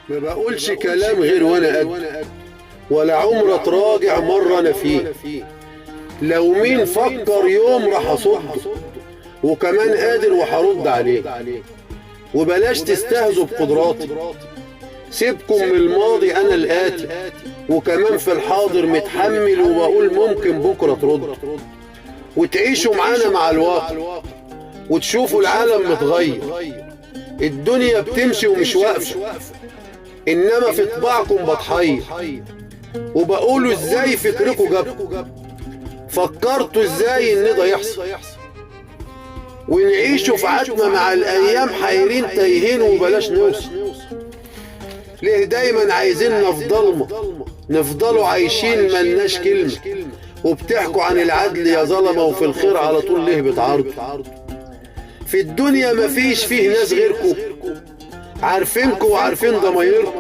ما بقولش كلام غير وانا قد، ولا عمر اتراجع مرة انا فيه. لو مين فكر يوم راح اصده، وكمان قادر وهرد عليه. وبلاش تستهزوا بقدراتي، سيبكم من الماضي انا الاتي، وكمان في الحاضر متحمل وبقول ممكن بكرة ترد. وتعيشوا معانا مع الواقع وتشوفوا العالم متغير. الدنيا بتمشي ومش واقفة، انما في طباعكم بتحير. وبقولوا ازاي فكركم جابكم، فكرتوا ازاي ان ده يحصل. ونعيشوا في عتمة مع الايام حايرين تايهين وبلاش نوصل. ليه دايما عايزيننا في ضلمة، نفضلوا عايشين ملناش كلمة، وبتحكوا عن العدل يا ظلمة، وفي الخير على طول ليه بتعارضوا. في الدنيا مفيش فيه ناس غيركم، عارفينكم وعارفين ضمايركم.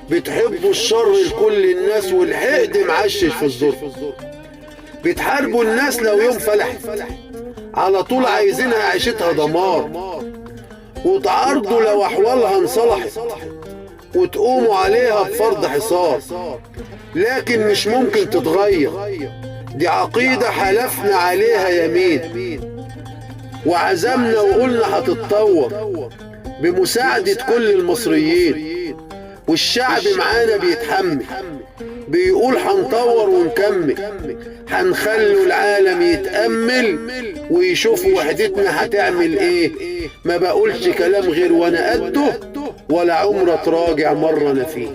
بتحبوا الشر لكل الناس، والحقد معشش في الظلم. بتحاربوا الناس لو يوم فلح، على طول عايزينها عيشتها دمار. وتعارضوا لو احوالها انصلحت، وتقوموا عليها بفرض حصار. لكن مش ممكن تتغير، دي عقيدة حلفنا عليها يمين، وعزمنا وقلنا هتتطور بمساعدة كل المصريين. والشعب معانا بيتحمل، بيقول هنطور ونكمل، هنخلوا العالم يتأمل ويشوفوا وحدتنا هتعمل ايه. ما بقولش كلام غير وانا قده، ولا عمر اتراجع مرة انا فيه.